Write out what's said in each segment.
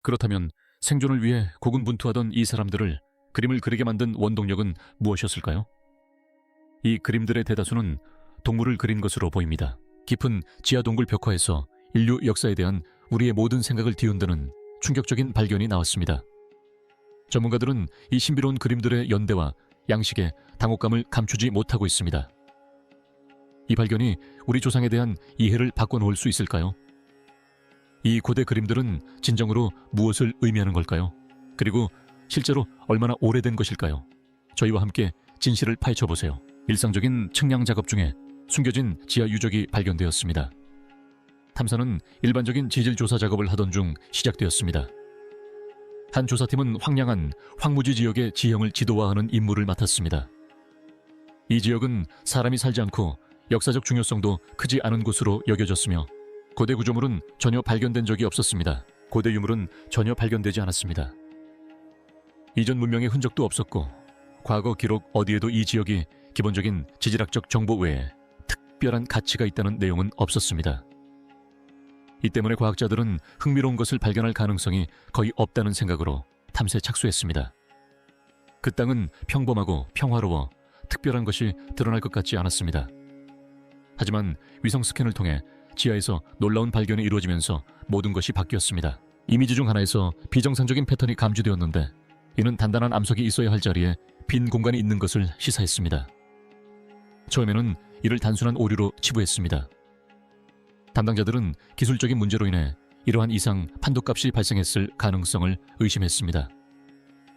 그렇다면 생존을 위해 고군분투하던 이 사람들을 그림을 그리게 만든 원동력은 무엇이었을까요? 이 그림들의 대다수는 동물을 그린 것으로 보입니다. 깊은 지하 동굴 벽화에서 인류 역사에 대한 우리의 모든 생각을 뒤흔드는 충격적인 발견이 나왔습니다. 전문가들은 이 신비로운 그림들의 연대와 양식에 당혹감을 감추지 못하고 있습니다. 이 발견이 우리 조상에 대한 이해를 바꿔놓을 수 있을까요? 이 고대 그림들은 진정으로 무엇을 의미하는 걸까요? 그리고 실제로 얼마나 오래된 것일까요? 저희와 함께 진실을 파헤쳐보세요. 일상적인 측량 작업 중에 숨겨진 지하 유적이 발견되었습니다. 탐사는 일반적인 지질 조사 작업을 하던 중 시작되었습니다. 한 조사팀은 황량한 황무지 지역의 지형을 지도화하는 임무를 맡았습니다. 이 지역은 사람이 살지 않고 역사적 중요성도 크지 않은 곳으로 여겨졌으며 고대 구조물은 전혀 발견된 적이 없었습니다. 고대 유물은 전혀 발견되지 않았습니다. 이전 문명의 흔적도 없었고 과거 기록 어디에도 이 지역이 기본적인 지질학적 정보 외에 특별한 가치가 있다는 내용은 없었습니다. 이 때문에 과학자들은 흥미로운 것을 발견할 가능성이 거의 없다는 생각으로 탐사에 착수했습니다. 그 땅은 평범하고 평화로워 특별한 것이 드러날 것 같지 않았습니다. 하지만 위성 스캔을 통해 지하에서 놀라운 발견이 이루어지면서 모든 것이 바뀌었습니다. 이미지 중 하나에서 비정상적인 패턴이 감지되었는데 이는 단단한 암석이 있어야 할 자리에 빈 공간이 있는 것을 시사했습니다. 처음에는 이를 단순한 오류로 치부했습니다. 담당자들은 기술적인 문제로 인해 이러한 이상 판도값이 발생했을 가능성을 의심했습니다.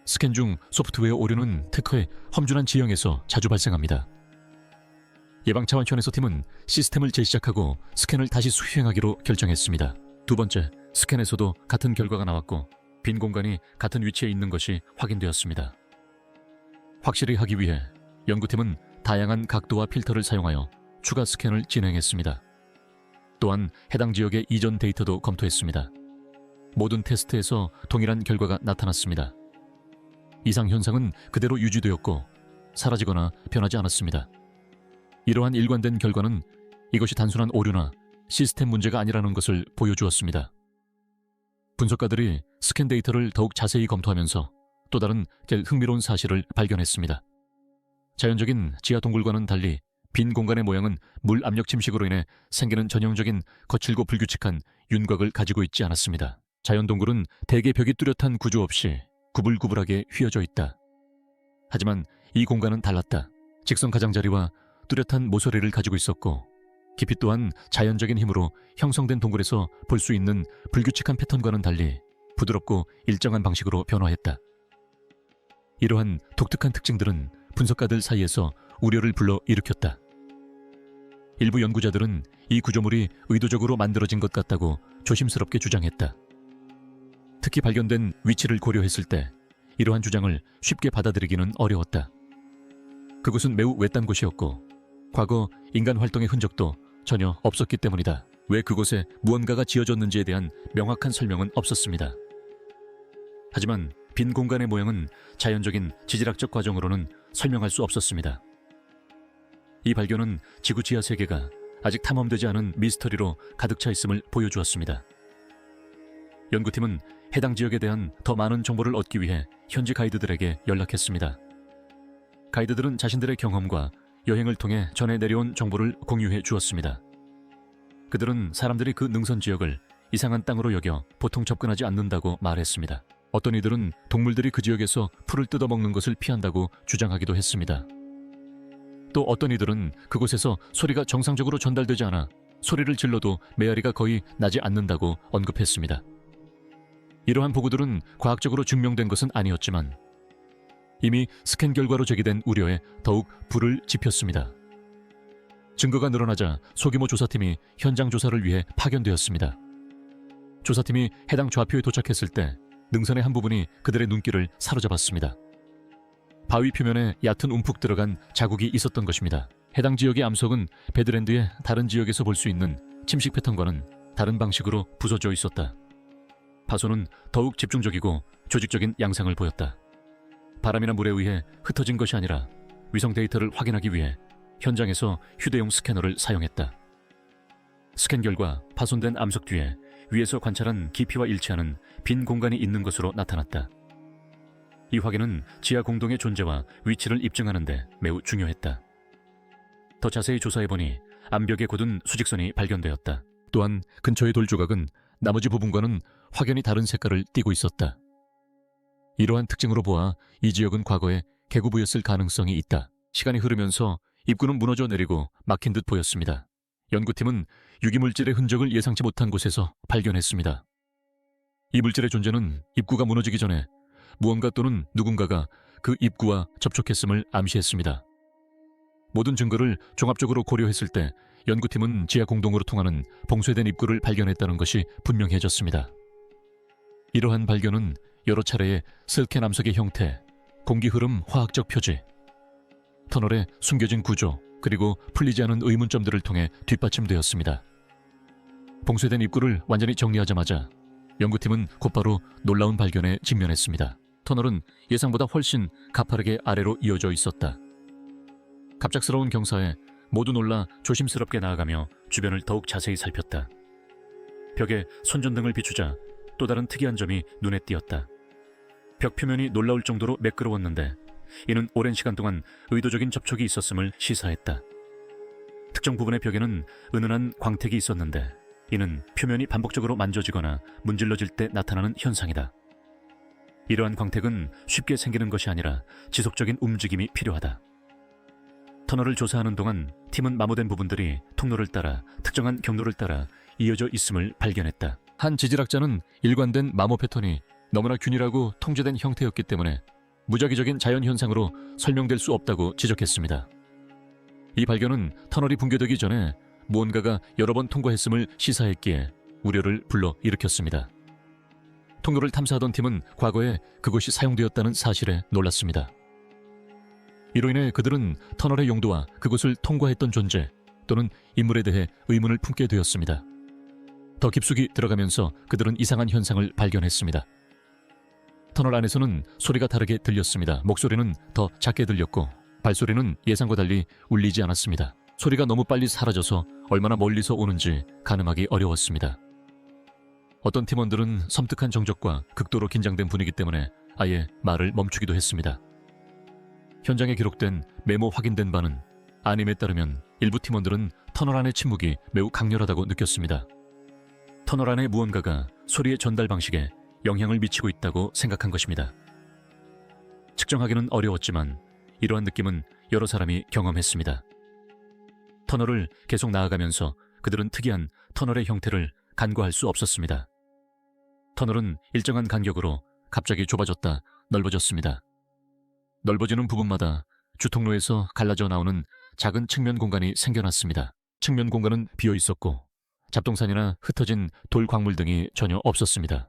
스캔 중 소프트웨어 오류는 특허의 험준한 지형에서 자주 발생합니다. 예방 차원에서 팀은 시스템을 재시작하고 스캔을 다시 수행하기로 결정했습니다. 두 번째, 스캔에서도 같은 결과가 나왔고 빈 공간이 같은 위치에 있는 것이 확인되었습니다. 확실히 하기 위해 연구팀은 다양한 각도와 필터를 사용하여 추가 스캔을 진행했습니다. 또한 해당 지역의 이전 데이터도 검토했습니다. 모든 테스트에서 동일한 결과가 나타났습니다. 이상 현상은 그대로 유지되었고 사라지거나 변하지 않았습니다. 이러한 일관된 결과는 이것이 단순한 오류나 시스템 문제가 아니라는 것을 보여주었습니다. 분석가들이 스캔 데이터를 더욱 자세히 검토하면서 또 다른 흥미로운 사실을 발견했습니다. 자연적인 지하 동굴과는 달리 빈 공간의 모양은 물 압력 침식으로 인해 생기는 전형적인 거칠고 불규칙한 윤곽을 가지고 있지 않았습니다. 자연 동굴은 대개 벽이 뚜렷한 구조 없이 구불구불하게 휘어져 있다. 하지만 이 공간은 달랐다. 직선 가장자리와 뚜렷한 모서리를 가지고 있었고 깊이 또한 자연적인 힘으로 형성된 동굴에서 볼 수 있는 불규칙한 패턴과는 달리 부드럽고 일정한 방식으로 변화했다. 이러한 독특한 특징들은 분석가들 사이에서 우려를 불러 일으켰다. 일부 연구자들은 이 구조물이 의도적으로 만들어진 것 같다고 조심스럽게 주장했다. 특히 발견된 위치를 고려했을 때 이러한 주장을 쉽게 받아들이기는 어려웠다. 그곳은 매우 외딴 곳이었고 과거 인간 활동의 흔적도 전혀 없었기 때문이다. 왜 그곳에 무언가가 지어졌는지에 대한 명확한 설명은 없었습니다. 하지만 빈 공간의 모양은 자연적인 지질학적 과정으로는 설명할 수 없었습니다. 이 발견은 지구 지하 세계가 아직 탐험되지 않은 미스터리로 가득 차 있음을 보여주었습니다. 연구팀은 해당 지역에 대한 더 많은 정보를 얻기 위해 현지 가이드들에게 연락했습니다. 가이드들은 자신들의 경험과 여행을 통해 전해 내려온 정보를 공유해 주었습니다. 그들은 사람들이 그 능선 지역을 이상한 땅으로 여겨 보통 접근하지 않는다고 말했습니다. 어떤 이들은 동물들이 그 지역에서 풀을 뜯어먹는 것을 피한다고 주장하기도 했습니다. 또 어떤 이들은 그곳에서 소리가 정상적으로 전달되지 않아 소리를 질러도 메아리가 거의 나지 않는다고 언급했습니다. 이러한 보고들은 과학적으로 증명된 것은 아니었지만 이미 스캔 결과로 제기된 우려에 더욱 불을 지폈습니다. 증거가 늘어나자 소규모 조사팀이 현장 조사를 위해 파견되었습니다. 조사팀이 해당 좌표에 도착했을 때 능선의 한 부분이 그들의 눈길을 사로잡았습니다. 바위 표면에 얕은 움푹 들어간 자국이 있었던 것입니다. 해당 지역의 암석은 베드랜드의 다른 지역에서 볼 수 있는 침식 패턴과는 다른 방식으로 부서져 있었다. 파손은 더욱 집중적이고 조직적인 양상을 보였다. 바람이나 물에 의해 흩어진 것이 아니라 위성 데이터를 확인하기 위해 현장에서 휴대용 스캐너를 사용했다. 스캔 결과 파손된 암석 뒤에 위에서 관찰한 깊이와 일치하는 빈 공간이 있는 것으로 나타났다. 이 확인은 지하 공동의 존재와 위치를 입증하는 데 매우 중요했다. 더 자세히 조사해보니 암벽에 곧은 수직선이 발견되었다. 또한 근처의 돌 조각은 나머지 부분과는 확연히 다른 색깔을 띠고 있었다. 이러한 특징으로 보아 이 지역은 과거에 계구부였을 가능성이 있다. 시간이 흐르면서 입구는 무너져 내리고 막힌 듯 보였습니다. 연구팀은 유기물질의 흔적을 예상치 못한 곳에서 발견했습니다. 이 물질의 존재는 입구가 무너지기 전에 무언가 또는 누군가가 그 입구와 접촉했음을 암시했습니다. 모든 증거를 종합적으로 고려했을 때 연구팀은 지하 공동으로 통하는 봉쇄된 입구를 발견했다는 것이 분명해졌습니다. 이러한 발견은 여러 차례의 슬캔 암석의 형태, 공기 흐름 화학적 표지, 터널의 숨겨진 구조, 그리고 풀리지 않은 의문점들을 통해 뒷받침되었습니다. 봉쇄된 입구를 완전히 정리하자마자 연구팀은 곧바로 놀라운 발견에 직면했습니다. 터널은 예상보다 훨씬 가파르게 아래로 이어져 있었다. 갑작스러운 경사에 모두 놀라 조심스럽게 나아가며 주변을 더욱 자세히 살폈다. 벽에 손전등을 비추자 또 다른 특이한 점이 눈에 띄었다. 벽 표면이 놀라울 정도로 매끄러웠는데 이는 오랜 시간 동안 의도적인 접촉이 있었음을 시사했다. 특정 부분의 벽에는 은은한 광택이 있었는데 이는 표면이 반복적으로 만져지거나 문질러질 때 나타나는 현상이다. 이러한 광택은 쉽게 생기는 것이 아니라 지속적인 움직임이 필요하다. 터널을 조사하는 동안 팀은 마모된 부분들이 통로를 따라 특정한 경로를 따라 이어져 있음을 발견했다. 한 지질학자는 일관된 마모 패턴이 너무나 균일하고 통제된 형태였기 때문에 무작위적인 자연현상으로 설명될 수 없다고 지적했습니다. 이 발견은 터널이 붕괴되기 전에 무언가가 여러 번 통과했음을 시사했기에 우려를 불러일으켰습니다. 통로를 탐사하던 팀은 과거에 그곳이 사용되었다는 사실에 놀랐습니다. 이로 인해 그들은 터널의 용도와 그곳을 통과했던 존재 또는 인물에 대해 의문을 품게 되었습니다. 더 깊숙이 들어가면서 그들은 이상한 현상을 발견했습니다. 터널 안에서는 소리가 다르게 들렸습니다. 목소리는 더 작게 들렸고 발소리는 예상과 달리 울리지 않았습니다. 소리가 너무 빨리 사라져서 얼마나 멀리서 오는지 가늠하기 어려웠습니다. 어떤 팀원들은 섬뜩한 정적과 극도로 긴장된 분위기 때문에 아예 말을 멈추기도 했습니다. 현장에 기록된 메모 확인된 바는 아님에 따르면 일부 팀원들은 터널 안의 침묵이 매우 강렬하다고 느꼈습니다. 터널 안의 무언가가 소리의 전달 방식에 영향을 미치고 있다고 생각한 것입니다. 측정하기는 어려웠지만 이러한 느낌은 여러 사람이 경험했습니다. 터널을 계속 나아가면서 그들은 특이한 터널의 형태를 간과할 수 없었습니다. 터널은 일정한 간격으로 갑자기 좁아졌다 넓어졌습니다. 넓어지는 부분마다 주통로에서 갈라져 나오는 작은 측면 공간이 생겨났습니다. 측면 공간은 비어 있었고 잡동산이나 흩어진 돌 광물 등이 전혀 없었습니다.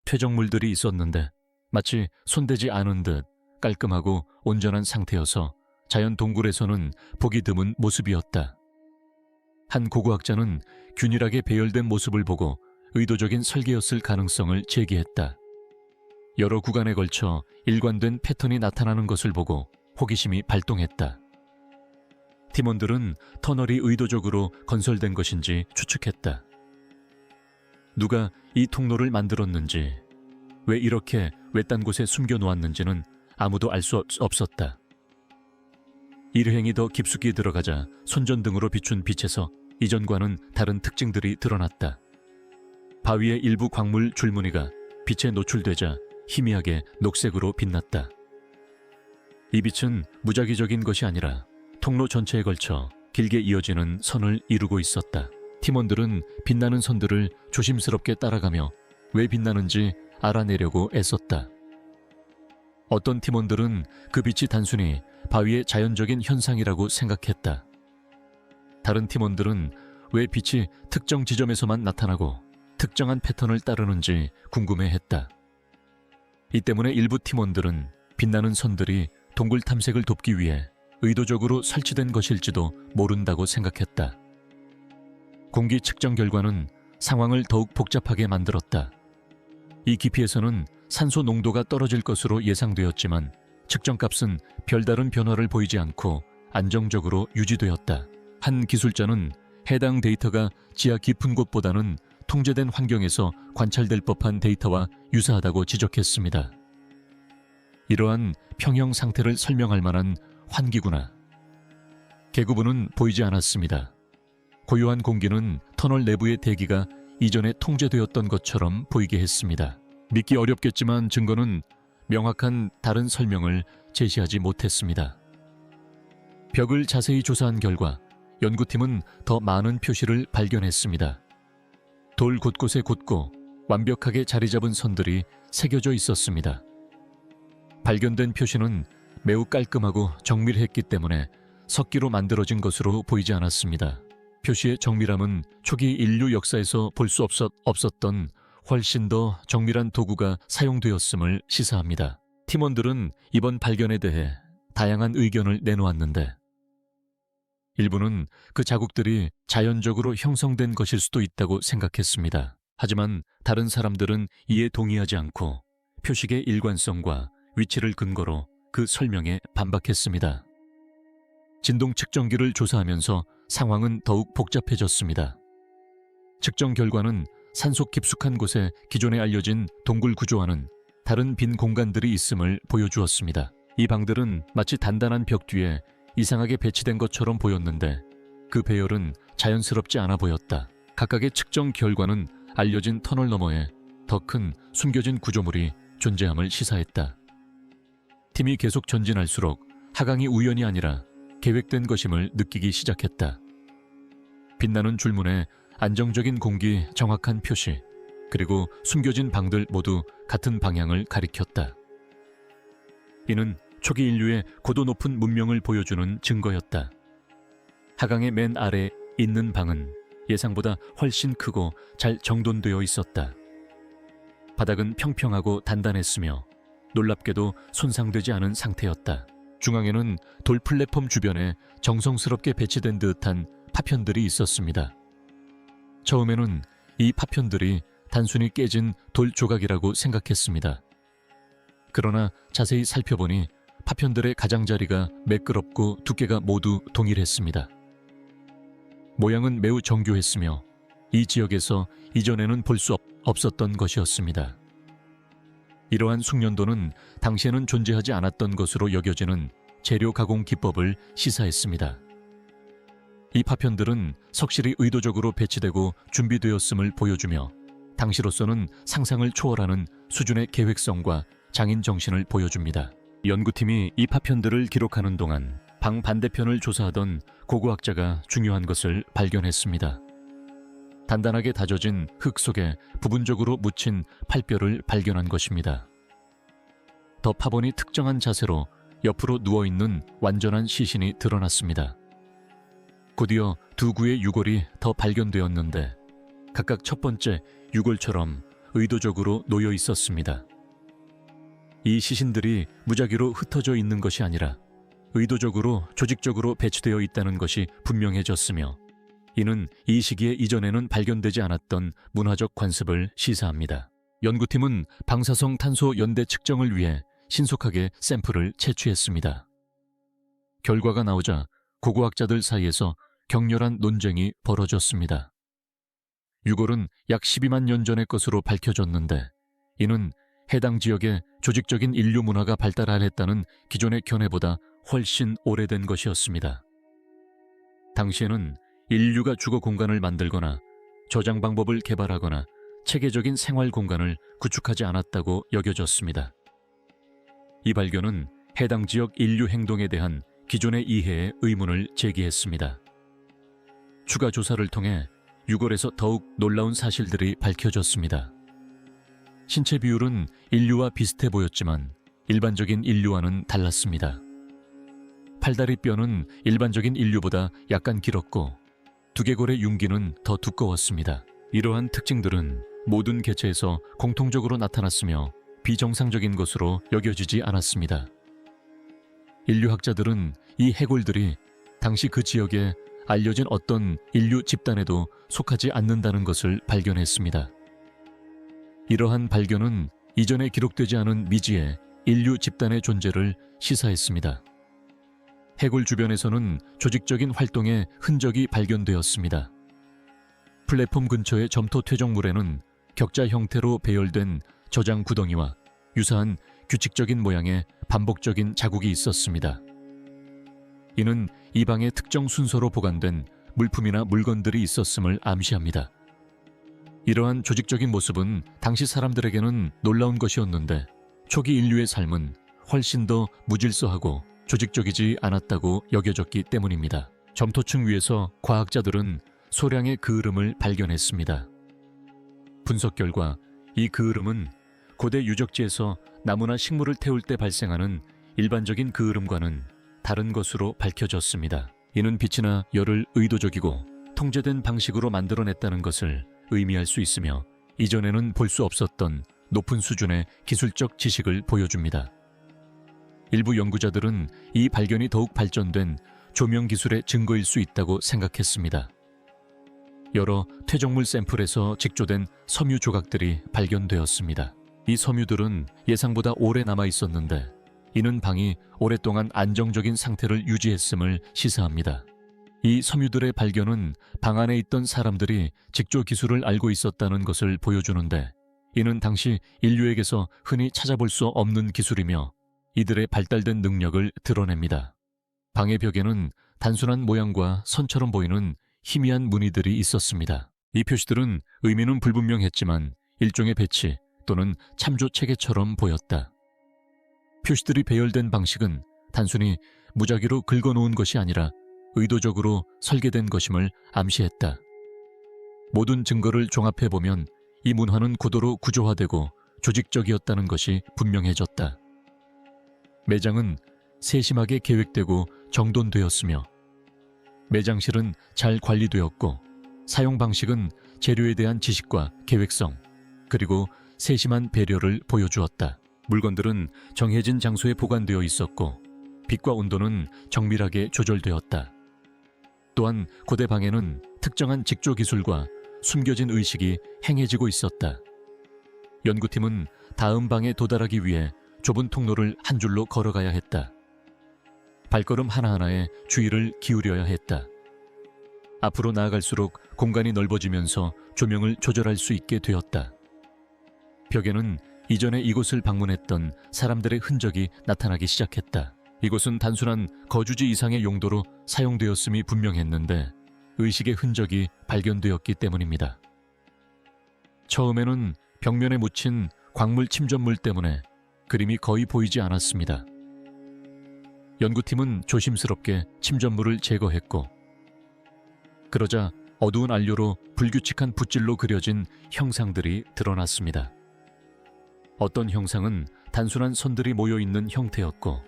퇴적물들이 있었는데 마치 손대지 않은 듯 깔끔하고 온전한 상태여서 자연 동굴에서는 보기 드문 모습이었다. 한 고고학자는 균일하게 배열된 모습을 보고 의도적인 설계였을 가능성을 제기했다. 여러 구간에 걸쳐 일관된 패턴이 나타나는 것을 보고 호기심이 발동했다. 팀원들은 터널이 의도적으로 건설된 것인지 추측했다. 누가 이 통로를 만들었는지, 왜 이렇게 외딴 곳에 숨겨놓았는지는 아무도 알 수 없었다. 일행이 더 깊숙이 들어가자 손전등으로 비춘 빛에서 이전과는 다른 특징들이 드러났다. 바위의 일부 광물 줄무늬가 빛에 노출되자 희미하게 녹색으로 빛났다. 이 빛은 무작위적인 것이 아니라 통로 전체에 걸쳐 길게 이어지는 선을 이루고 있었다. 팀원들은 빛나는 선들을 조심스럽게 따라가며 왜 빛나는지 알아내려고 애썼다. 어떤 팀원들은 그 빛이 단순히 바위의 자연적인 현상이라고 생각했다. 다른 팀원들은 왜 빛이 특정 지점에서만 나타나고 특정한 패턴을 따르는지 궁금해했다. 이 때문에 일부 팀원들은 빛나는 선들이 동굴 탐색을 돕기 위해 의도적으로 설치된 것일지도 모른다고 생각했다. 공기 측정 결과는 상황을 더욱 복잡하게 만들었다. 이 깊이에서는 산소 농도가 떨어질 것으로 예상되었지만 측정값은 별다른 변화를 보이지 않고 안정적으로 유지되었다. 한 기술자는 해당 데이터가 지하 깊은 곳보다는 통제된 환경에서 관찰될 법한 데이터와 유사하다고 지적했습니다. 이러한 평형 상태를 설명할 만한 환기구나. 계구부는 보이지 않았습니다. 고요한 공기는 터널 내부의 대기가 이전에 통제되었던 것처럼 보이게 했습니다. 믿기 어렵겠지만 증거는 명확한 다른 설명을 제시하지 못했습니다. 벽을 자세히 조사한 결과 연구팀은 더 많은 표시를 발견했습니다. 돌 곳곳에 곧고 완벽하게 자리 잡은 선들이 새겨져 있었습니다. 발견된 표시는 매우 깔끔하고 정밀했기 때문에 석기로 만들어진 것으로 보이지 않았습니다. 표시의 정밀함은 초기 인류 역사에서 볼 수 없었던 훨씬 더 정밀한 도구가 사용되었음을 시사합니다. 팀원들은 이번 발견에 대해 다양한 의견을 내놓았는데 일부는 그 자국들이 자연적으로 형성된 것일 수도 있다고 생각했습니다. 하지만 다른 사람들은 이에 동의하지 않고 표식의 일관성과 위치를 근거로 그 설명에 반박했습니다. 진동 측정기를 조사하면서 상황은 더욱 복잡해졌습니다. 측정 결과는 산속 깊숙한 곳에 기존에 알려진 동굴 구조와는 다른 빈 공간들이 있음을 보여주었습니다. 이 방들은 마치 단단한 벽 뒤에 이상하게 배치된 것처럼 보였는데 그 배열은 자연스럽지 않아 보였다. 각각의 측정 결과는 알려진 터널 너머에 더 큰 숨겨진 구조물이 존재함을 시사했다. 팀이 계속 전진할수록 하강이 우연이 아니라 계획된 것임을 느끼기 시작했다. 빛나는 줄문에 안정적인 공기, 정확한 표시, 그리고 숨겨진 방들 모두 같은 방향을 가리켰다. 이는 초기 인류의 고도 높은 문명을 보여주는 증거였다. 하강의 맨 아래 있는 방은 예상보다 훨씬 크고 잘 정돈되어 있었다. 바닥은 평평하고 단단했으며 놀랍게도 손상되지 않은 상태였다. 중앙에는 돌 플랫폼 주변에 정성스럽게 배치된 듯한 파편들이 있었습니다. 처음에는 이 파편들이 단순히 깨진 돌 조각이라고 생각했습니다. 그러나 자세히 살펴보니 파편들의 가장자리가 매끄럽고 두께가 모두 동일했습니다. 모양은 매우 정교했으며 이 지역에서 이전에는 볼 수 없었던 것이었습니다. 이러한 숙련도는 당시에는 존재하지 않았던 것으로 여겨지는 재료 가공 기법을 시사했습니다. 이 파편들은 석실이 의도적으로 배치되고 준비되었음을 보여주며 당시로서는 상상을 초월하는 수준의 계획성과 장인 정신을 보여줍니다. 연구팀이 이 파편들을 기록하는 동안 방 반대편을 조사하던 고고학자가 중요한 것을 발견했습니다. 단단하게 다져진 흙 속에 부분적으로 묻힌 팔뼈를 발견한 것입니다. 더 파보니 특정한 자세로 옆으로 누워있는 완전한 시신이 드러났습니다. 곧이어 두 구의 유골이 더 발견되었는데 각각 첫 번째 유골처럼 의도적으로 놓여 있었습니다. 이 시신들이 무작위로 흩어져 있는 것이 아니라 의도적으로 조직적으로 배치되어 있다는 것이 분명해졌으며, 이는 이 시기에 이전에는 발견되지 않았던 문화적 관습을 시사합니다. 연구팀은 방사성 탄소 연대 측정을 위해 신속하게 샘플을 채취했습니다. 결과가 나오자 고고학자들 사이에서 격렬한 논쟁이 벌어졌습니다. 유골은 약 12만 년 전의 것으로 밝혀졌는데, 이는 해당 지역에 조직적인 인류 문화가 발달하였다는 기존의 견해보다 훨씬 오래된 것이었습니다. 당시에는 인류가 주거 공간을 만들거나 저장 방법을 개발하거나 체계적인 생활 공간을 구축하지 않았다고 여겨졌습니다. 이 발견은 해당 지역 인류 행동에 대한 기존의 이해에 의문을 제기했습니다. 추가 조사를 통해 유골에서 더욱 놀라운 사실들이 밝혀졌습니다. 신체 비율은 인류와 비슷해 보였지만 일반적인 인류와는 달랐습니다. 팔다리 뼈는 일반적인 인류보다 약간 길었고 두개골의 융기는 더 두꺼웠습니다. 이러한 특징들은 모든 개체에서 공통적으로 나타났으며 비정상적인 것으로 여겨지지 않았습니다. 인류학자들은 이 해골들이 당시 그 지역에 알려진 어떤 인류 집단에도 속하지 않는다는 것을 발견했습니다. 이러한 발견은 이전에 기록되지 않은 미지의 인류 집단의 존재를 시사했습니다. 해골 주변에서는 조직적인 활동의 흔적이 발견되었습니다. 플랫폼 근처의 점토 퇴적물에는 격자 형태로 배열된 저장 구덩이와 유사한 규칙적인 모양의 반복적인 자국이 있었습니다. 이는 이 방에 특정 순서로 보관된 물품이나 물건들이 있었음을 암시합니다. 이러한 조직적인 모습은 당시 사람들에게는 놀라운 것이었는데, 초기 인류의 삶은 훨씬 더 무질서하고 조직적이지 않았다고 여겨졌기 때문입니다. 점토층 위에서 과학자들은 소량의 그을음을 발견했습니다. 분석 결과 이 그을음은 고대 유적지에서 나무나 식물을 태울 때 발생하는 일반적인 그을음과는 다른 것으로 밝혀졌습니다. 이는 빛이나 열을 의도적이고 통제된 방식으로 만들어냈다는 것을 의미할 수 있으며, 이전에는 볼 수 없었던 높은 수준의 기술적 지식을 보여줍니다. 일부 연구자들은 이 발견이 더욱 발전된 조명 기술의 증거일 수 있다고 생각했습니다. 여러 퇴적물 샘플에서 직조된 섬유 조각들이 발견되었습니다. 이 섬유들은 예상보다 오래 남아 있었는데, 이는 방이 오랫동안 안정적인 상태를 유지했음을 시사합니다. 이 섬유들의 발견은 방 안에 있던 사람들이 직조 기술을 알고 있었다는 것을 보여주는데, 이는 당시 인류에게서 흔히 찾아볼 수 없는 기술이며 이들의 발달된 능력을 드러냅니다. 방의 벽에는 단순한 모양과 선처럼 보이는 희미한 무늬들이 있었습니다. 이 표시들은 의미는 불분명했지만 일종의 배치 또는 참조 체계처럼 보였다. 표시들이 배열된 방식은 단순히 무작위로 긁어놓은 것이 아니라 의도적으로 설계된 것임을 암시했다. 모든 증거를 종합해보면 이 문화는 고도로 구조화되고 조직적이었다는 것이 분명해졌다. 매장은 세심하게 계획되고 정돈되었으며, 매장실은 잘 관리되었고, 사용 방식은 재료에 대한 지식과 계획성, 그리고 세심한 배려를 보여주었다. 물건들은 정해진 장소에 보관되어 있었고, 빛과 온도는 정밀하게 조절되었다. 또한 고대 방에는 특정한 직조 기술과 숨겨진 의식이 행해지고 있었다. 연구팀은 다음 방에 도달하기 위해 좁은 통로를 한 줄로 걸어가야 했다. 발걸음 하나하나에 주의를 기울여야 했다. 앞으로 나아갈수록 공간이 넓어지면서 조명을 조절할 수 있게 되었다. 벽에는 이전에 이곳을 방문했던 사람들의 흔적이 나타나기 시작했다. 이곳은 단순한 거주지 이상의 용도로 사용되었음이 분명했는데, 의식의 흔적이 발견되었기 때문입니다. 처음에는 벽면에 묻힌 광물 침전물 때문에 그림이 거의 보이지 않았습니다. 연구팀은 조심스럽게 침전물을 제거했고, 그러자 어두운 안료로 불규칙한 붓질로 그려진 형상들이 드러났습니다. 어떤 형상은 단순한 선들이 모여있는 형태였고,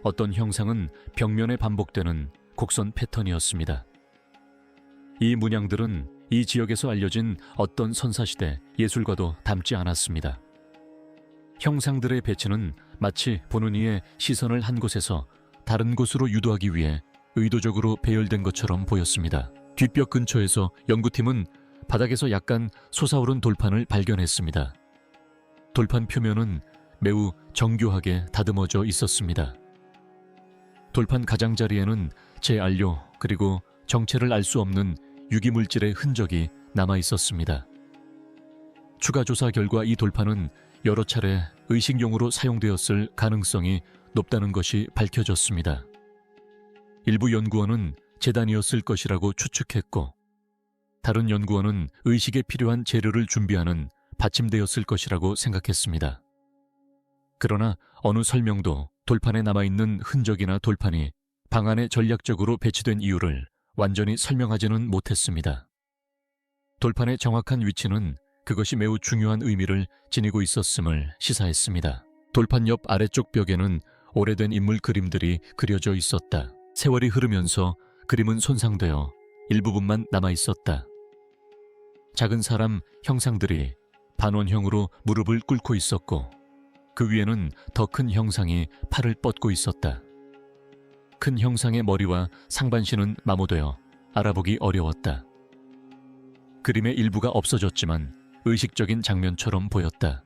어떤 형상은 벽면에 반복되는 곡선 패턴이었습니다. 이 문양들은 이 지역에서 알려진 어떤 선사시대 예술과도 닮지 않았습니다. 형상들의 배치는 마치 보는 이의 시선을 한 곳에서 다른 곳으로 유도하기 위해 의도적으로 배열된 것처럼 보였습니다. 뒷벽 근처에서 연구팀은 바닥에서 약간 솟아오른 돌판을 발견했습니다. 돌판 표면은 매우 정교하게 다듬어져 있었습니다. 돌판 가장자리에는 재안료 그리고 정체를 알 수 없는 유기물질의 흔적이 남아 있었습니다. 추가 조사 결과 이 돌판은 여러 차례 의식용으로 사용되었을 가능성이 높다는 것이 밝혀졌습니다. 일부 연구원은 재단이었을 것이라고 추측했고, 다른 연구원은 의식에 필요한 재료를 준비하는 받침대였을 것이라고 생각했습니다. 그러나 어느 설명도 돌판에 남아있는 흔적이나 돌판이 방 안에 전략적으로 배치된 이유를 완전히 설명하지는 못했습니다. 돌판의 정확한 위치는 그것이 매우 중요한 의미를 지니고 있었음을 시사했습니다. 돌판 옆 아래쪽 벽에는 오래된 인물 그림들이 그려져 있었다. 세월이 흐르면서 그림은 손상되어 일부분만 남아 있었다. 작은 사람 형상들이 반원형으로 무릎을 꿇고 있었고, 그 위에는 더 큰 형상이 팔을 뻗고 있었다. 큰 형상의 머리와 상반신은 마모되어 알아보기 어려웠다. 그림의 일부가 없어졌지만 의식적인 장면처럼 보였다.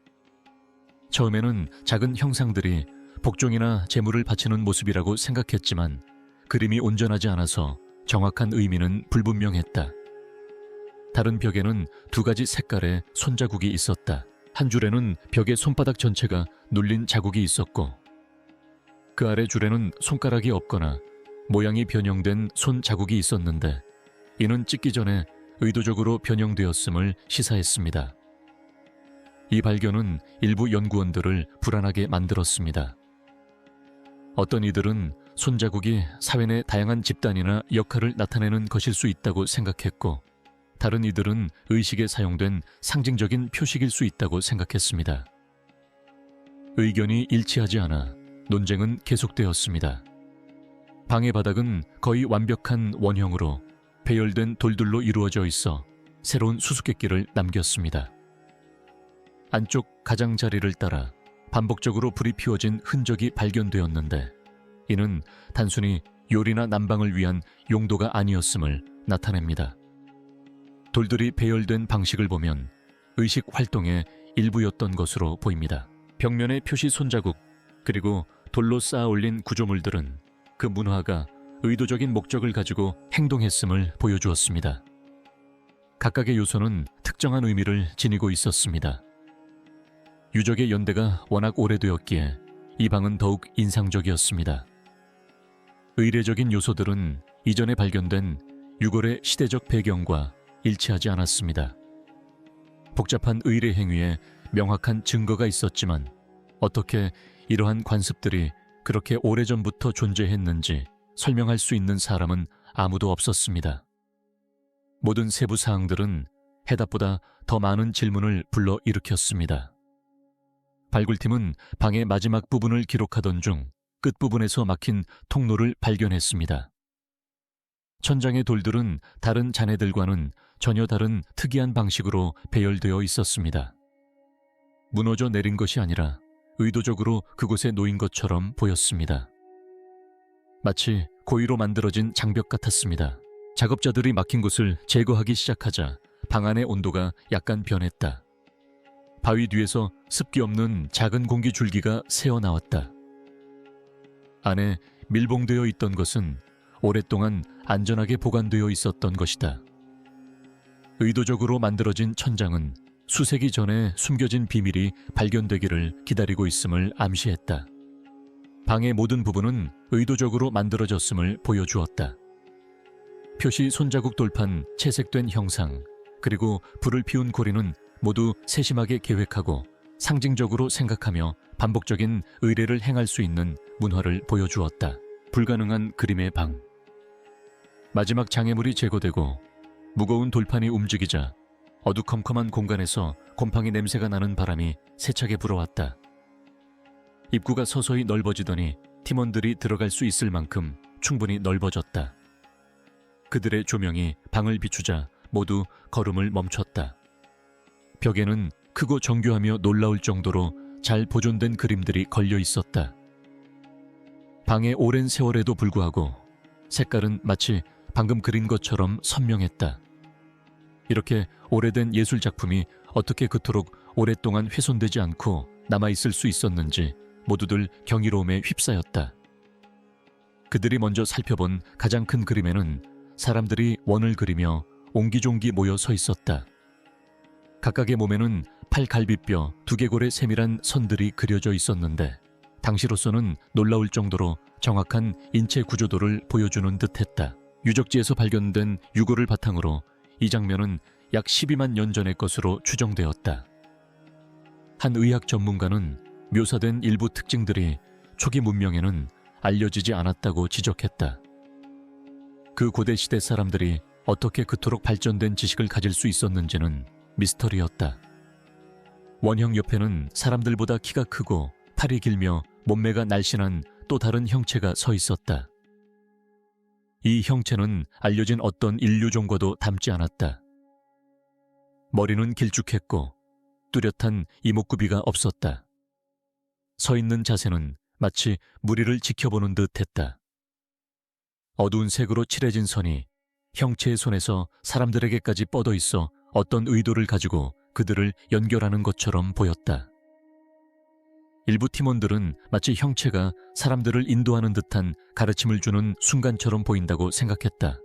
처음에는 작은 형상들이 복종이나 제물을 바치는 모습이라고 생각했지만 그림이 온전하지 않아서 정확한 의미는 불분명했다. 다른 벽에는 두 가지 색깔의 손자국이 있었다. 한 줄에는 벽의 손바닥 전체가 눌린 자국이 있었고, 그 아래 줄에는 손가락이 없거나 모양이 변형된 손 자국이 있었는데, 이는 찍기 전에 의도적으로 변형되었음을 시사했습니다. 이 발견은 일부 연구원들을 불안하게 만들었습니다. 어떤 이들은 손자국이 사회 내 다양한 집단이나 역할을 나타내는 것일 수 있다고 생각했고, 다른 이들은 의식에 사용된 상징적인 표식일 수 있다고 생각했습니다. 의견이 일치하지 않아 논쟁은 계속되었습니다. 방의 바닥은 거의 완벽한 원형으로 배열된 돌들로 이루어져 있어 새로운 수수께끼를 남겼습니다. 안쪽 가장자리를 따라 반복적으로 불이 피워진 흔적이 발견되었는데, 이는 단순히 요리나 난방을 위한 용도가 아니었음을 나타냅니다. 돌들이 배열된 방식을 보면 의식 활동의 일부였던 것으로 보입니다. 벽면의 표시 손자국 그리고 돌로 쌓아 올린 구조물들은 그 문화가 의도적인 목적을 가지고 행동했음을 보여주었습니다. 각각의 요소는 특정한 의미를 지니고 있었습니다. 유적의 연대가 워낙 오래되었기에 이 방은 더욱 인상적이었습니다. 의례적인 요소들은 이전에 발견된 유골의 시대적 배경과 일치하지 않았습니다. 복잡한 의례 행위에 명확한 증거가 있었지만 어떻게 이러한 관습들이 그렇게 오래전부터 존재했는지 설명할 수 있는 사람은 아무도 없었습니다. 모든 세부 사항들은 해답보다 더 많은 질문을 불러일으켰습니다. 발굴팀은 방의 마지막 부분을 기록하던 중 끝부분에서 막힌 통로를 발견했습니다. 천장의 돌들은 다른 잔해들과는 전혀 다른 특이한 방식으로 배열되어 있었습니다. 무너져 내린 것이 아니라 의도적으로 그곳에 놓인 것처럼 보였습니다. 마치 고의로 만들어진 장벽 같았습니다. 작업자들이 막힌 곳을 제거하기 시작하자 방 안의 온도가 약간 변했다. 바위 뒤에서 습기 없는 작은 공기 줄기가 새어나왔다. 안에 밀봉되어 있던 것은 오랫동안 안전하게 보관되어 있었던 것이다. 의도적으로 만들어진 천장은 수세기 전에 숨겨진 비밀이 발견되기를 기다리고 있음을 암시했다. 방의 모든 부분은 의도적으로 만들어졌음을 보여주었다. 표시 손자국 돌판, 채색된 형상, 그리고 불을 피운 고리는 모두 세심하게 계획하고 상징적으로 생각하며 반복적인 의례를 행할 수 있는 문화를 보여주었다. 불가능한 그림의 방. 마지막 장애물이 제거되고 무거운 돌판이 움직이자 어두컴컴한 공간에서 곰팡이 냄새가 나는 바람이 세차게 불어왔다. 입구가 서서히 넓어지더니 팀원들이 들어갈 수 있을 만큼 충분히 넓어졌다. 그들의 조명이 방을 비추자 모두 걸음을 멈췄다. 벽에는 크고 정교하며 놀라울 정도로 잘 보존된 그림들이 걸려 있었다. 방의 오랜 세월에도 불구하고 색깔은 마치 방금 그린 것처럼 선명했다. 이렇게 오래된 예술 작품이 어떻게 그토록 오랫동안 훼손되지 않고 남아있을 수 있었는지 모두들 경이로움에 휩싸였다. 그들이 먼저 살펴본 가장 큰 그림에는 사람들이 원을 그리며 옹기종기 모여 서 있었다. 각각의 몸에는 팔갈비뼈, 두개골의 세밀한 선들이 그려져 있었는데 당시로서는 놀라울 정도로 정확한 인체 구조도를 보여주는 듯했다. 유적지에서 발견된 유골을 바탕으로 이 장면은 약 12만 년 전의 것으로 추정되었다. 한 의학 전문가는 묘사된 일부 특징들이 초기 문명에는 알려지지 않았다고 지적했다. 그 고대 시대 사람들이 어떻게 그토록 발전된 지식을 가질 수 있었는지는 미스터리였다. 원형 옆에는 사람들보다 키가 크고 팔이 길며 몸매가 날씬한 또 다른 형체가 서 있었다. 이 형체는 알려진 어떤 인류종과도 닮지 않았다. 머리는 길쭉했고 뚜렷한 이목구비가 없었다. 서 있는 자세는 마치 무리를 지켜보는 듯 했다. 어두운 색으로 칠해진 선이 형체의 손에서 사람들에게까지 뻗어 있어 어떤 의도를 가지고 그들을 연결하는 것처럼 보였다. 일부 팀원들은 마치 형체가 사람들을 인도하는 듯한 가르침을 주는 순간처럼 보인다고 생각했다.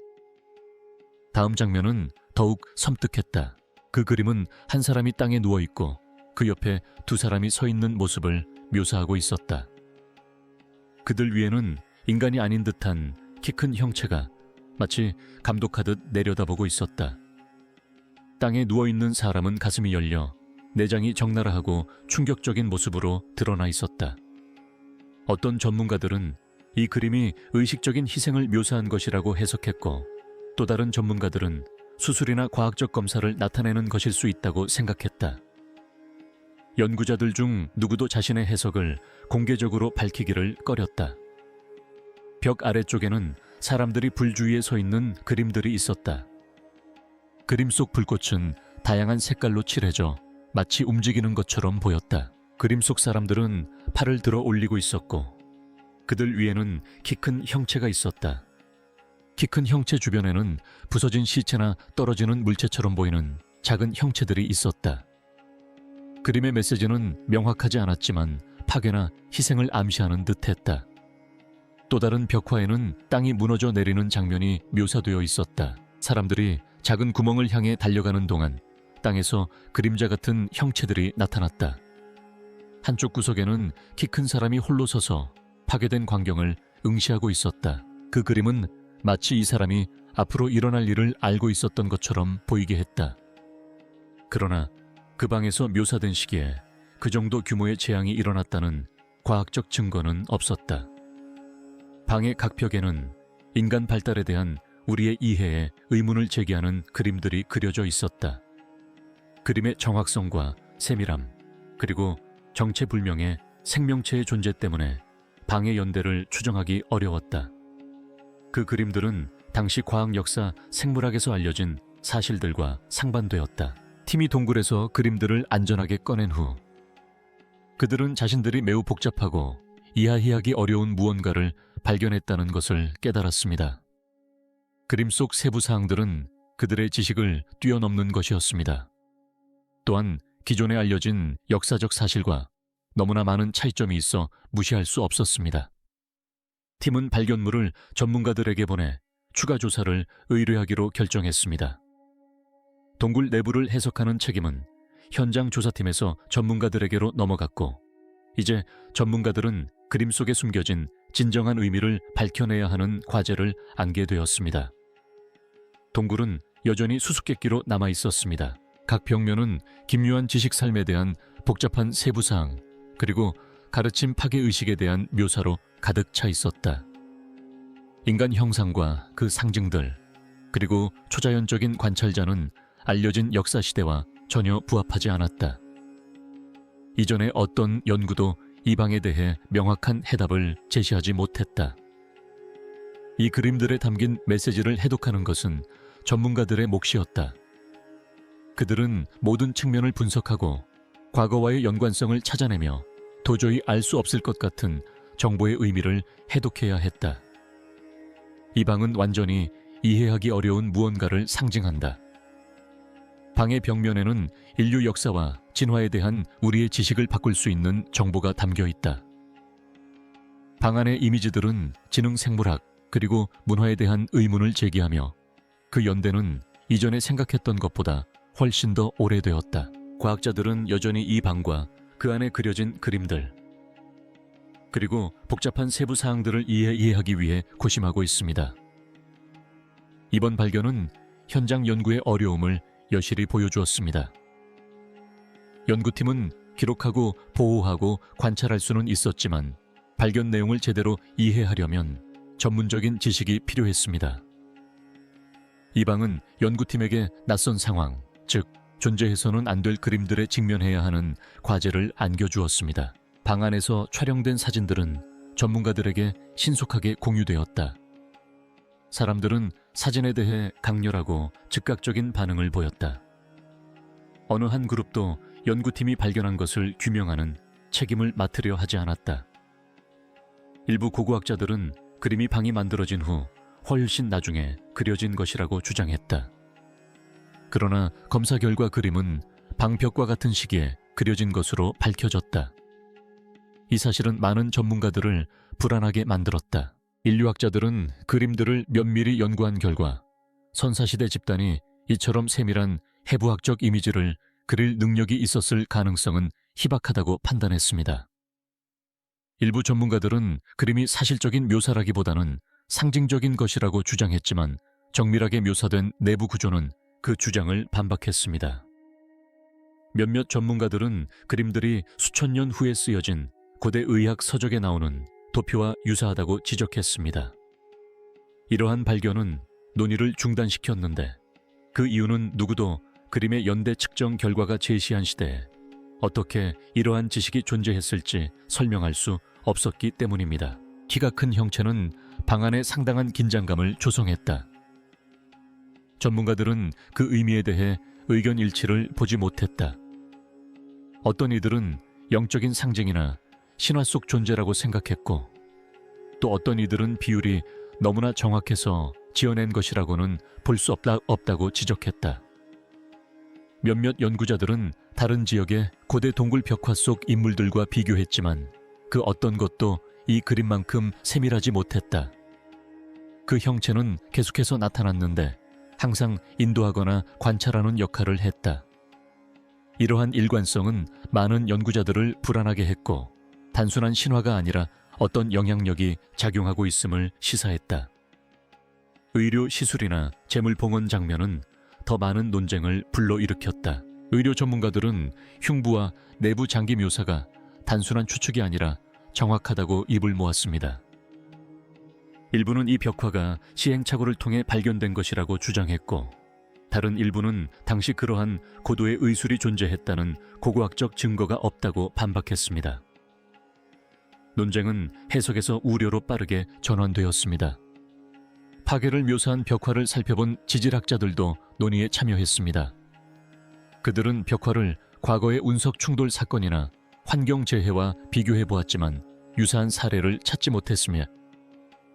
다음 장면은 더욱 섬뜩했다. 그 그림은 한 사람이 땅에 누워있고 그 옆에 두 사람이 서 있는 모습을 묘사하고 있었다. 그들 위에는 인간이 아닌 듯한 키 큰 형체가 마치 감독하듯 내려다보고 있었다. 땅에 누워있는 사람은 가슴이 열려 내장이 적나라하고 충격적인 모습으로 드러나 있었다. 어떤 전문가들은 이 그림이 의식적인 희생을 묘사한 것이라고 해석했고 또 다른 전문가들은 수술이나 과학적 검사를 나타내는 것일 수 있다고 생각했다. 연구자들 중 누구도 자신의 해석을 공개적으로 밝히기를 꺼렸다. 벽 아래쪽에는 사람들이 불 주위에 서 있는 그림들이 있었다. 그림 속 불꽃은 다양한 색깔로 칠해져 마치 움직이는 것처럼 보였다. 그림 속 사람들은 팔을 들어 올리고 있었고 그들 위에는 키 큰 형체가 있었다. 키 큰 형체 주변에는 부서진 시체나 떨어지는 물체처럼 보이는 작은 형체들이 있었다. 그림의 메시지는 명확하지 않았지만 파괴나 희생을 암시하는 듯했다. 또 다른 벽화에는 땅이 무너져 내리는 장면이 묘사되어 있었다. 사람들이 작은 구멍을 향해 달려가는 동안 땅에서 그림자 같은 형체들이 나타났다. 한쪽 구석에는 키 큰 사람이 홀로 서서 파괴된 광경을 응시하고 있었다. 그 그림은 마치 이 사람이 앞으로 일어날 일을 알고 있었던 것처럼 보이게 했다. 그러나 그 방에서 묘사된 시기에 그 정도 규모의 재앙이 일어났다는 과학적 증거는 없었다. 방의 각 벽에는 인간 발달에 대한 우리의 이해에 의문을 제기하는 그림들이 그려져 있었다. 그림의 정확성과 세밀함, 그리고 정체불명의 생명체의 존재 때문에 방의 연대를 추정하기 어려웠다. 그 그림들은 당시 과학 역사 생물학에서 알려진 사실들과 상반되었다. 팀이 동굴에서 그림들을 안전하게 꺼낸 후 그들은 자신들이 매우 복잡하고 이해하기 어려운 무언가를 발견했다는 것을 깨달았습니다. 그림 속 세부 사항들은 그들의 지식을 뛰어넘는 것이었습니다. 또한 기존에 알려진 역사적 사실과 너무나 많은 차이점이 있어 무시할 수 없었습니다. 팀은 발견물을 전문가들에게 보내 추가 조사를 의뢰하기로 결정했습니다. 동굴 내부를 해석하는 책임은 현장 조사팀에서 전문가들에게로 넘어갔고 이제 전문가들은 그림 속에 숨겨진 진정한 의미를 밝혀내야 하는 과제를 안게 되었습니다. 동굴은 여전히 수수께끼로 남아 있었습니다. 각 벽면은 기묘한 지식 삶에 대한 복잡한 세부사항 그리고 가르침 파괴의식에 대한 묘사로 가득 차 있었다. 인간 형상과 그 상징들 그리고 초자연적인 관찰자는 알려진 역사시대와 전혀 부합하지 않았다. 이전에 어떤 연구도 이 방에 대해 명확한 해답을 제시하지 못했다. 이 그림들에 담긴 메시지를 해독하는 것은 전문가들의 몫이었다. 그들은 모든 측면을 분석하고 과거와의 연관성을 찾아내며 도저히 알 수 없을 것 같은 정보의 의미를 해독해야 했다. 이 방은 완전히 이해하기 어려운 무언가를 상징한다. 방의 벽면에는 인류 역사와 진화에 대한 우리의 지식을 바꿀 수 있는 정보가 담겨 있다. 방 안의 이미지들은 지능 생물학 그리고 문화에 대한 의문을 제기하며 그 연대는 이전에 생각했던 것보다 훨씬 더 오래되었다. 과학자들은 여전히 이 방과 그 안에 그려진 그림들 그리고 복잡한 세부 사항들을 이해하기 위해 고심하고 있습니다. 이번 발견은 현장 연구의 어려움을 여실히 보여주었습니다. 연구팀은 기록하고 보호하고 관찰할 수는 있었지만 발견 내용을 제대로 이해하려면 전문적인 지식이 필요했습니다. 이 방은 연구팀에게 낯선 상황, 즉 존재해서는 안 될 그림들에 직면해야 하는 과제를 안겨주었습니다. 방 안에서 촬영된 사진들은 전문가들에게 신속하게 공유되었다. 사람들은 사진에 대해 강렬하고 즉각적인 반응을 보였다. 어느 한 그룹도 연구팀이 발견한 것을 규명하는 책임을 맡으려 하지 않았다. 일부 고고학자들은 그림이 방이 만들어진 후 훨씬 나중에 그려진 것이라고 주장했다. 그러나 검사 결과 그림은 방벽과 같은 시기에 그려진 것으로 밝혀졌다. 이 사실은 많은 전문가들을 불안하게 만들었다. 인류학자들은 그림들을 면밀히 연구한 결과 선사시대 집단이 이처럼 세밀한 해부학적 이미지를 그릴 능력이 있었을 가능성은 희박하다고 판단했습니다. 일부 전문가들은 그림이 사실적인 묘사라기보다는 상징적인 것이라고 주장했지만 정밀하게 묘사된 내부 구조는 그 주장을 반박했습니다. 몇몇 전문가들은 그림들이 수천 년 후에 쓰여진 고대 의학 서적에 나오는 도표와 유사하다고 지적했습니다. 이러한 발견은 논의를 중단시켰는데 그 이유는 누구도 그림의 연대 측정 결과가 제시한 시대에 어떻게 이러한 지식이 존재했을지 설명할 수 없었기 때문입니다. 키가 큰 형체는 방 안에 상당한 긴장감을 조성했다. 전문가들은 그 의미에 대해 의견 일치를 보지 못했다. 어떤 이들은 영적인 상징이나 신화 속 존재라고 생각했고 또 어떤 이들은 비율이 너무나 정확해서 지어낸 것이라고는 볼 수 없다고 지적했다. 몇몇 연구자들은 다른 지역의 고대 동굴 벽화 속 인물들과 비교했지만 그 어떤 것도 이 그림만큼 세밀하지 못했다. 그 형체는 계속해서 나타났는데 항상 인도하거나 관찰하는 역할을 했다. 이러한 일관성은 많은 연구자들을 불안하게 했고 단순한 신화가 아니라 어떤 영향력이 작용하고 있음을 시사했다. 의료 시술이나 재물봉헌 장면은 더 많은 논쟁을 불러일으켰다. 의료 전문가들은 흉부와 내부 장기 묘사가 단순한 추측이 아니라 정확하다고 입을 모았습니다. 일부는 이 벽화가 시행착오를 통해 발견된 것이라고 주장했고 다른 일부는 당시 그러한 고도의 의술이 존재했다는 고고학적 증거가 없다고 반박했습니다. 논쟁은 해석에서 우려로 빠르게 전환되었습니다. 파괴를 묘사한 벽화를 살펴본 지질학자들도 논의에 참여했습니다. 그들은 벽화를 과거의 운석 충돌 사건이나 환경재해와 비교해보았지만 유사한 사례를 찾지 못했으며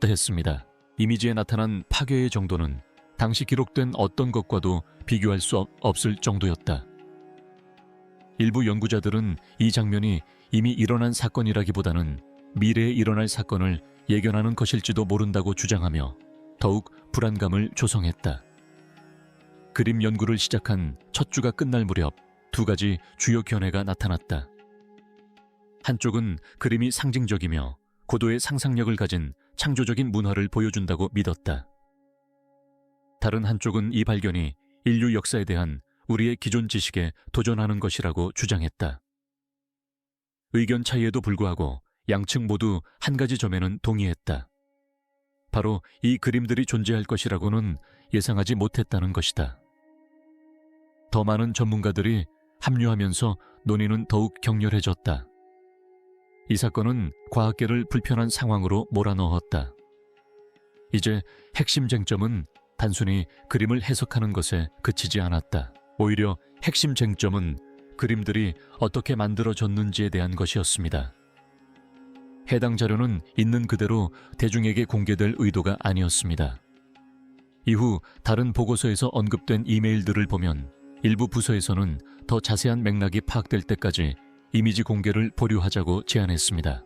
했습니다. 이미지에 나타난 파괴의 정도는 당시 기록된 어떤 것과도 비교할 수 없을 정도였다. 일부 연구자들은 이 장면이 이미 일어난 사건이라기보다는 미래에 일어날 사건을 예견하는 것일지도 모른다고 주장하며 더욱 불안감을 조성했다. 그림 연구를 시작한 첫 주가 끝날 무렵 두 가지 주요 견해가 나타났다. 한쪽은 그림이 상징적이며 고도의 상상력을 가진 창조적인 문화를 보여준다고 믿었다. 다른 한쪽은 이 발견이 인류 역사에 대한 우리의 기존 지식에 도전하는 것이라고 주장했다. 의견 차이에도 불구하고 양측 모두 한 가지 점에는 동의했다. 바로 이 그림들이 존재할 것이라고는 예상하지 못했다는 것이다. 더 많은 전문가들이 합류하면서 논의는 더욱 격렬해졌다. 이 사건은 과학계를 불편한 상황으로 몰아넣었다. 이제 핵심 쟁점은 단순히 그림을 해석하는 것에 그치지 않았다. 오히려 핵심 쟁점은 그림들이 어떻게 만들어졌는지에 대한 것이었습니다. 해당 자료는 있는 그대로 대중에게 공개될 의도가 아니었습니다. 이후 다른 보고서에서 언급된 이메일들을 보면 일부 부서에서는 더 자세한 맥락이 파악될 때까지 이미지 공개를 보류하자고 제안했습니다.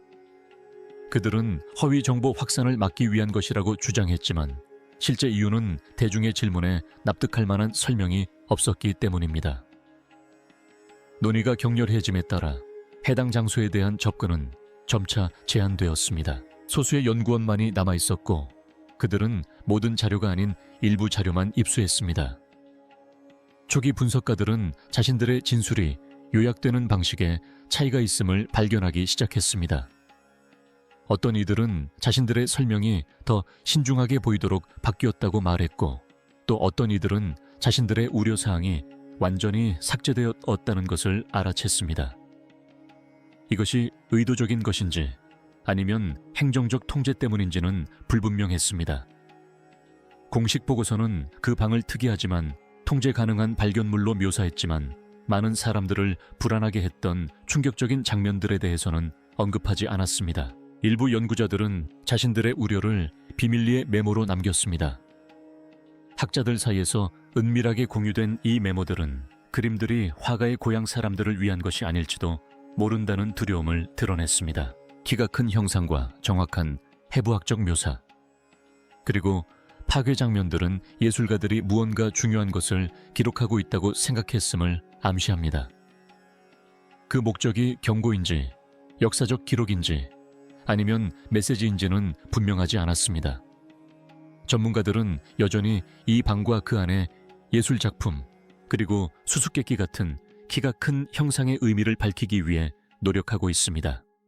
그들은 허위 정보 확산을 막기 위한 것이라고 주장했지만 실제 이유는 대중의 질문에 납득할 만한 설명이 없었기 때문입니다. 논의가 격렬해짐에 따라 해당 장소에 대한 접근은 점차 제한되었습니다. 소수의 연구원만이 남아있었고 그들은 모든 자료가 아닌 일부 자료만 입수했습니다. 초기 분석가들은 자신들의 진술이 요약되는 방식에 차이가 있음을 발견하기 시작했습니다. 어떤 이들은 자신들의 설명이 더 신중하게 보이도록 바뀌었다고 말했고, 또 어떤 이들은 자신들의 우려사항이 완전히 삭제되었다는 것을 알아챘습니다. 이것이 의도적인 것인지 아니면 행정적 통제 때문인지는 불분명했습니다. 공식 보고서는 그 방을 특이하지만 통제 가능한 발견물로 묘사했지만 많은 사람들을 불안하게 했던 충격적인 장면들에 대해서는 언급하지 않았습니다. 일부 연구자들은 자신들의 우려를 비밀리에 메모로 남겼습니다. 학자들 사이에서 은밀하게 공유된 이 메모들은 그림들이 화가의 고향 사람들을 위한 것이 아닐지도 모른다는 두려움을 드러냈습니다. 키가 큰 형상과 정확한 해부학적 묘사, 그리고 파괴 장면들은 예술가들이 무언가 중요한 것을 기록하고 있다고 생각했음을 암시합니다. 그 목적이 경고인지, 역사적 기록인지, 아니면 메시지인지는 분명하지 않았습니다. 전문가들은 여전히 이 방과 그 안에 예술작품, 그리고 수수께끼 같은 키가 큰 형상의 의미를 밝히기 위해 노력하고 있습니다.